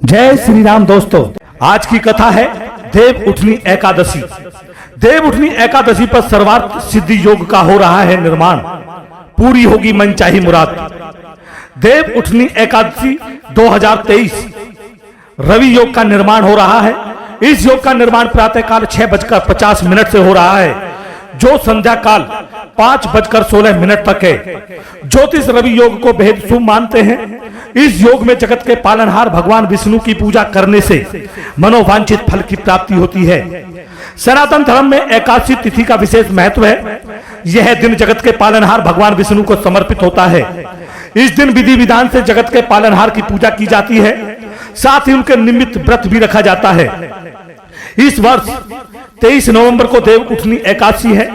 जय श्री राम। दोस्तों, आज की कथा है देव उठनी एकादशी। देव उठनी एकादशी पर सर्वार्थ सिद्धि योग का हो रहा है निर्माण, पूरी होगी मनचाही मुराद। देव उठनी एकादशी 2023 रवि योग का निर्माण हो रहा है। इस योग का निर्माण प्रातःकाल 6:50 से हो रहा है, जो संध्या काल 5:16 तक है। ज्योतिष रवि योग को बेहद शुभ मानते हैं। इस योग में जगत के पालनहार भगवान विष्णु की पूजा करने से मनोवांछित फल की प्राप्ति होती है। सनातन धर्म में एकादशी तिथि का विशेष महत्व है। यह दिन जगत के पालनहार भगवान विष्णु को समर्पित होता है। इस दिन विधि विधान से जगत के पालनहार की पूजा की जाती है, साथ ही उनके निमित्त व्रत भी रखा जाता है। इस वर्ष 23 नवंबर को देव उठनी एकादशी है।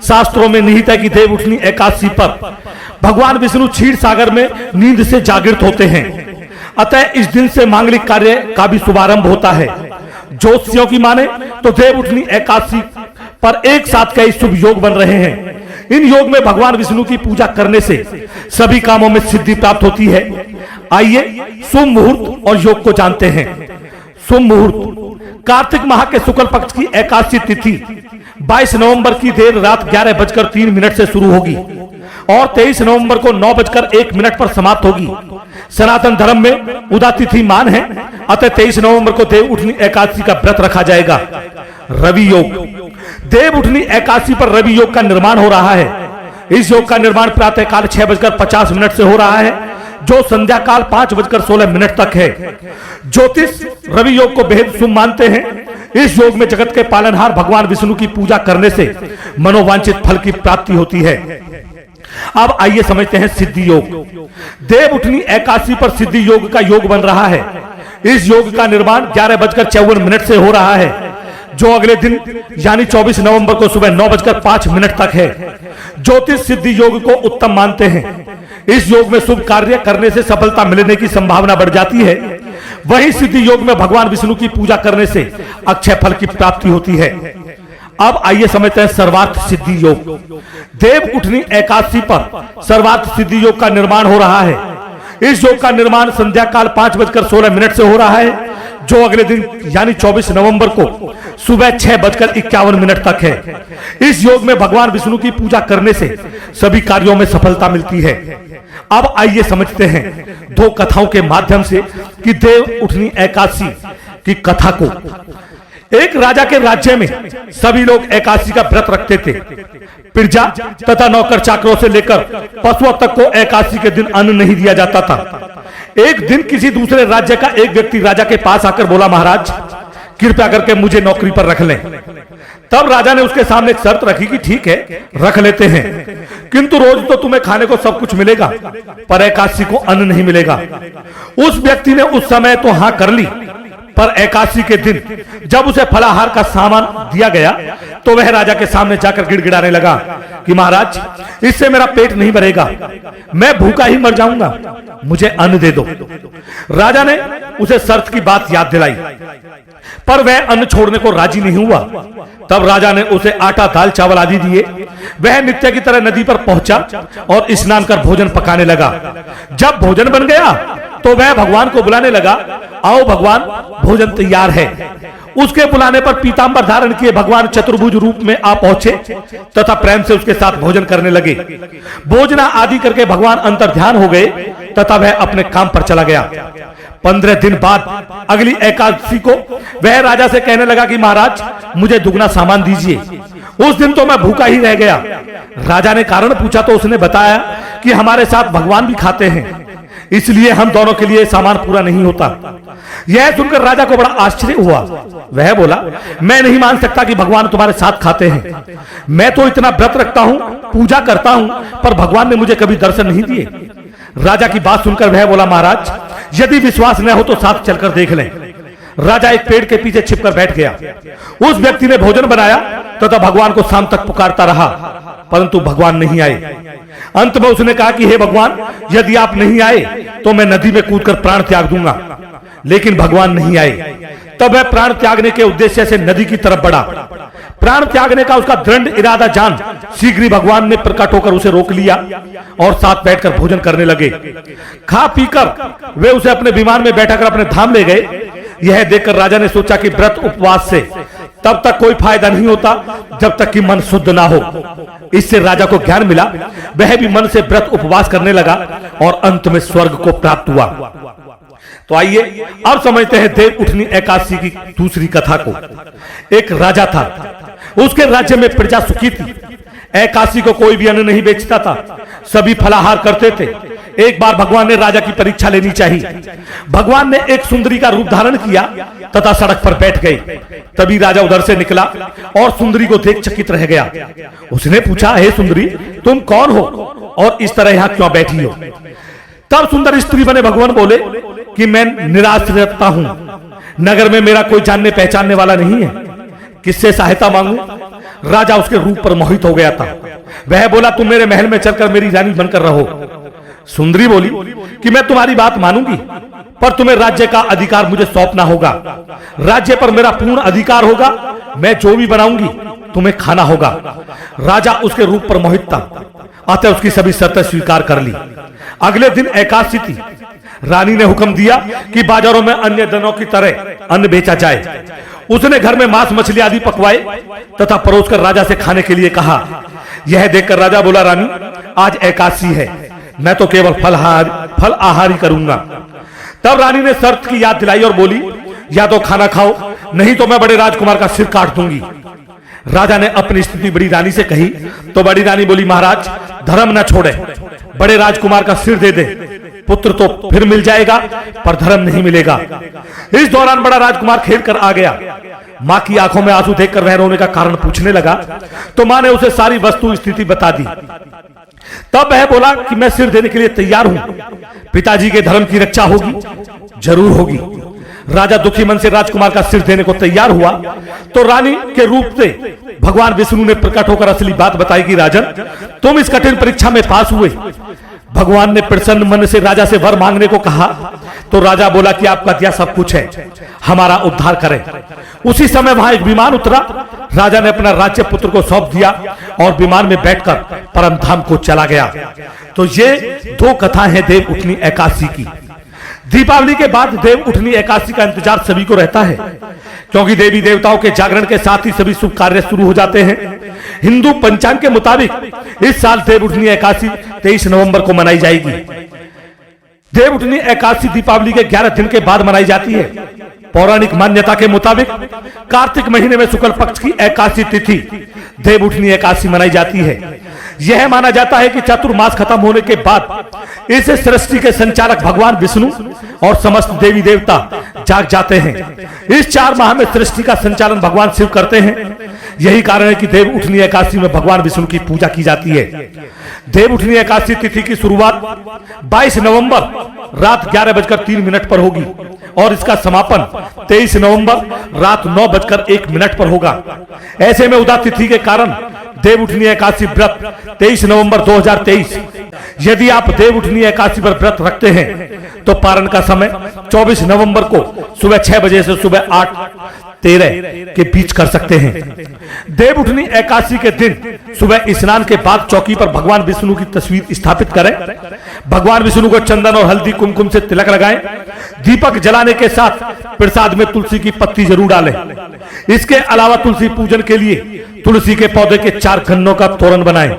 शास्त्रों में निहित है कि देव उठनी एकादशी पर भगवान विष्णु क्षीर सागर में नींद से जागृत होते हैं। अतः इस दिन से मांगलिक कार्य का भी शुभारंभ होता है। ज्योतिषियों की माने तो देव उठनी एकादशी पर एक साथ कई शुभ योग बन रहे हैं। इन योग में भगवान विष्णु की पूजा करने से सभी कामों में सिद्धि प्राप्त होती है। आइए शुभ मुहूर्त और योग को जानते हैं। शुभ मुहूर्त कार्तिक माह के शुक्ल पक्ष की एकादशी तिथि 22 नवंबर की देर रात 11:03 से शुरू होगी और 23 नवंबर को 9:01 पर समाप्त होगी। सनातन धर्म में उदा तिथि मान है, अतः 23 नवंबर को देव उठनी एकादशी का व्रत रखा जाएगा। रवि योग, देव उठनी एकादशी पर रवि योग का निर्माण हो रहा है। इस योग का निर्माण प्रातःकाल 6:50 से हो रहा है, जो संध्या काल 5:16 तक है। ज्योतिष रवि योग को बेहद शुभ मानते हैं। इस योग में जगत के पालनहार भगवान विष्णु की पूजा करने से मनोवांछित फल की प्राप्ति होती है। अब आइए समझते हैं सिद्धि योग। देव उठनी एकादशी पर सिद्धि योग का योग बन रहा है। इस योग का निर्माण 11:54 से हो रहा है, जो अगले दिन यानी 24 नवंबर को सुबह 9:05 तक है। ज्योतिष सिद्धि योग को उत्तम मानते हैं। इस योग में शुभ कार्य करने से सफलता मिलने की संभावना बढ़ जाती है। वहीं सिद्धि योग में भगवान विष्णु की पूजा करने से अक्षय फल की प्राप्ति होती है। अब आइए समझते हैं सर्वार्थ सिद्धि योग। देव उठनी एकादशी पर सर्वार्थ सिद्धि योग का निर्माण हो रहा है। इस योग का निर्माण संध्या काल 5:16 से हो रहा है, जो अगले दिन यानी 24 नवंबर को सुबह 6:51 तक है। इस योग में भगवान विष्णु की पूजा करने से सभी कार्यों में सफलता मिलती है। अब आइए समझते हैं दो कथाओं के माध्यम से कि देव उठनी एकादशी की कथा को। एक राजा के राज्य में सभी लोग एकादशी का व्रत रखते थे। प्रजा तथा नौकर चाकरों से लेकर पशुओं तक को एकादशी के दिन अन्न नहीं दिया जाता था। एक दिन किसी दूसरे राज्य का एक व्यक्ति राजा के पास आकर बोला, महाराज कृपया करके मुझे नौकरी पर रख लें। तब राजा ने उसके सामने एक शर्त रखी कि ठीक है, रख लेते हैं, किंतु रोज तो तुम्हें खाने को सब कुछ मिलेगा, पर एकादशी को अन्न नहीं मिलेगा। उस व्यक्ति ने उस समय तो हाँ कर ली, पर एकादशी के दिन जब उसे फलाहार का सामान दिया गया तो वह राजा के सामने जाकर गिड़गिड़ाने लगा कि महाराज इससे मेरा पेट नहीं भरेगा, मैं भूखा ही मर जाऊंगा, मुझे अन्न दे दो। राजा ने उसे शर्त की बात याद दिलाई, पर वह अन्न छोड़ने को राजी नहीं हुआ। तब राजा ने उसे आटा दाल चावल आदि दिए। वह नित्य की तरह नदी पर पहुंचा और स्नान कर भोजन पकाने लगा। जब भोजन बन गया तो वह भगवान को बुलाने लगा, आओ भगवान भोजन तैयार है। उसके बुलाने पर पीतांबर धारण किए भगवान चतुर्भुज रूप में आ पहुंचे तथा प्रेम से उसके साथ भोजन करने लगे। भोजना आदि करके भगवान अंतर्ध्यान हो गए तथा वह अपने काम पर चला गया। 15 दिन बाद अगली एकादशी को वह राजा से कहने लगा कि महाराज मुझे दुगना सामान दीजिए। उस दिन तो मैं भूखा ही रह गया। राजा ने कारण पूछा तो उसने बताया कि हमारे साथ भगवान भी खाते हैं, इसलिए हम दोनों के लिए सामान पूरा नहीं होता। यह सुनकर राजा को बड़ा आश्चर्य हुआ। वह बोला, मैं नहीं मान सकता कि भगवान तुम्हारे साथ खाते हैं। मैं तो इतना व्रत रखता हूं, पूजा करता हूं, पर भगवान ने मुझे कभी दर्शन नहीं दिए। राजा की बात सुनकर वह बोला, महाराज यदि विश्वास न हो तो साथ चलकर देख लें। राजा एक पेड़ के पीछे छिपकर बैठ गया। उस व्यक्ति ने भोजन बनाया तथा भगवान को शाम तक पुकारता रहा, परंतु भगवान नहीं आए। अंत में उसने कहा कि हे भगवान, यदि आप नहीं आए तो मैं नदी में कूदकर प्राण त्याग दूंगा। लेकिन भगवान नहीं आए। तब वह प्राण त्यागने के उद्देश्य से नदी की तरफ बढ़ा। प्राण त्यागने का उसका दृढ़ इरादा जान शीघ्र ही भगवान ने प्रकट होकर उसे रोक लिया और साथ बैठकर भोजन करने लगे। खा पीकर वे उसे अपने विमान में बैठाकर अपने धाम ले गए। यह देखकर राजा ने सोचा कि व्रत उपवास से तब तक कोई फायदा नहीं होता जब तक कि मन शुद्ध ना हो। इससे राजा को ज्ञान मिला, वह भी मन से व्रत उपवास करने लगा और अंत में स्वर्ग को प्राप्त हुआ। तो आइए अब समझते हैं देव उठनी एकादशी की दूसरी कथा को। एक राजा था, उसके राज्य में प्रजा सुखी थी। एकादशी को कोई भी अन्न नहीं बेचता था, सभी फलाहार करते थे। एक बार भगवान ने राजा की परीक्षा लेनी चाहिए। भगवान ने एक सुंदरी का रूप धारण किया तथा सड़क पर बैठ गए। तभी राजा उधर से निकला और सुंदरी को देख चकित रह गया। उसने पूछा, हे सुंदरी, तुम कौन हो और इस तरह यहाँ क्यों बैठी हो? तब सुंदर स्त्री बने भगवान बोले कि मैं निराश्रयता हूं, नगर में मेरा कोई जानने पहचानने वाला नहीं है, किससे सहायता मांगू? राजा उसके रूप पर मोहित हो गया था। वह बोला, तुम मेरे महल में चलकर मेरी रानी बनकर रहो। सुंदरी बोली कि मैं तुम्हारी बात मानूंगी, पर तुम्हें राज्य का अधिकार मुझे सौंपना होगा। राज्य पर मेरा पूर्ण अधिकार होगा। मैं जो भी बनाऊंगी तुम्हें खाना होगा। राजा उसके रूप पर मोहित था, अतः उसकी सभी शर्तें स्वीकार कर ली। अगले दिन एकादशी थी। रानी ने हुक्म दिया कि बाजारों में अन्य दिनों की तरह अन्न बेचा जाए। उसने घर में मांस मछली आदि पकवाए तथा परोसकर राजा से खाने के लिए कहा। यह देखकर राजा बोला, रानी, आज एकादशी है, मैं तो केवल फल आहार ही करूंगा। तब रानी ने शर्त की याद दिलाई और बोली, या तो खाना खाओ, नहीं तो मैं बड़े राजकुमार का सिर काट दूंगी। राजा ने अपनी स्थिति बड़ी रानी से कही तो बड़ी रानी बोली, महाराज, धर्म न छोड़े, बड़े राजकुमार का सिर दे दे। पुत्र तो फिर मिल जाएगा पर धर्म नहीं मिलेगा। इस दौरान बड़ा राजकुमार खेल कर आ गया। मां की आंखों में आंसू देखकर वह रोने का कारण पूछने लगा तो मां ने उसे सारी वस्तु स्थिति बता दी। तब वह बोला कि मैं सिर देने के लिए तैयार हूं, पिताजी के धर्म की रक्षा होगी, जरूर होगी। राजा दुखी मन से राजकुमार का सिर देने को तैयार हुआ तो रानी के रूप से भगवान विष्णु ने प्रकट होकर असली बात बताई कि राजन, तुम इस कठिन परीक्षा में पास हुए। भगवान ने प्रसन्न मन से राजा से वर मांगने को कहा तो राजा बोला कि आपका दिया सब कुछ है, हमारा उद्धार करें। उसी समय वहां एक विमान उतरा। राजा ने अपना राज्य पुत्र को सौंप दिया और विमान में बैठकर परम धाम को चला गया। तो ये दो कथा है देव उठनी एकादशी की। दीपावली के बाद देव उठनी एकादशी का इंतजार सभी को रहता है, क्योंकि देवी देवताओं के जागरण के साथ ही सभी शुभ कार्य शुरू हो जाते हैं। हिंदू पंचांग के मुताबिक इस साल देव उठनी एकादशी 23 नवंबर को मनाई जाएगी। देव उठनी एकादशी दीपावली के 11 दिन के बाद मनाई जाती है। पौराणिक मान्यता के मुताबिक कार्तिक महीने में शुक्ल पक्ष की एकादशी तिथि देव उठनी एकादशी मनाई जाती है। यह माना जाता है कि चतुर्मास खत्म होने के बाद इस सृष्टि के संचालक भगवान विष्णु और समस्त देवी देवता जाग जाते हैं। इस 4 माह में सृष्टि का संचालन भगवान शिव करते हैं। यही कारण है कि देव उठनी एकादशी में भगवान विष्णु की पूजा की जाती है। देव उठनी एकादशी तिथि की शुरुआत 22 नवंबर रात 11:03 पर होगी और इसका समापन 23 नवंबर रात 9:01 पर होगा। ऐसे में उदा तिथि के कारण देव उठनी एकादशी व्रत 23 नवंबर 2023। यदि आप देव उठनी एकादशी पर व्रत रखते हैं तो पारण का समय 24 नवंबर को सुबह 6 बजे से सुबह 8:13 के बीच कर सकते हैं। देव उठनी एकादशी के दिन सुबह स्नान के बाद चौकी पर भगवान विष्णु की तस्वीर स्थापित करें। भगवान विष्णु को चंदन और हल्दी कुमकुम से तिलक लगाएं। दीपक जलाने के साथ प्रसाद में तुलसी की पत्ती जरूर डालें। इसके अलावा तुलसी पूजन के लिए तुलसी के पौधे के 4 गन्नों का तोरण बनाएं।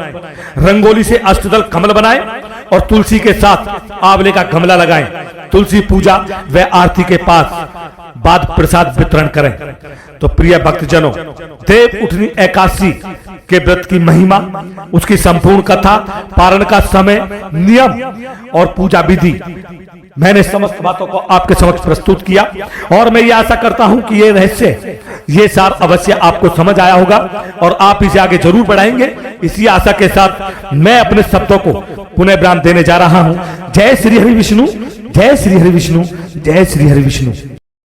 रंगोली से अष्टदल कमल बनाएं और तुलसी के साथ आंवले का गमला लगाएं। तुलसी पूजा व आरती के बाद प्रसाद वितरण करें। तो प्रिय भक्तजनों, देव उठनी एकादशी के व्रत की महिमा, उसकी संपूर्ण कथा, पारण का समय, नियम और पूजा विधि मैंने समस्त बातों को आपके समक्ष प्रस्तुत किया और मैं ये आशा करता हूं कि ये रहस्य, ये सार अवश्य आपको समझ आया होगा और आप इसे आगे जरूर बढ़ाएंगे। इसी आशा के साथ मैं अपने शब्दों को पुनः विराम देने जा रहा हूं। जय श्री हरि विष्णु, जय श्री हरि विष्णु, जय श्री हरि विष्णु।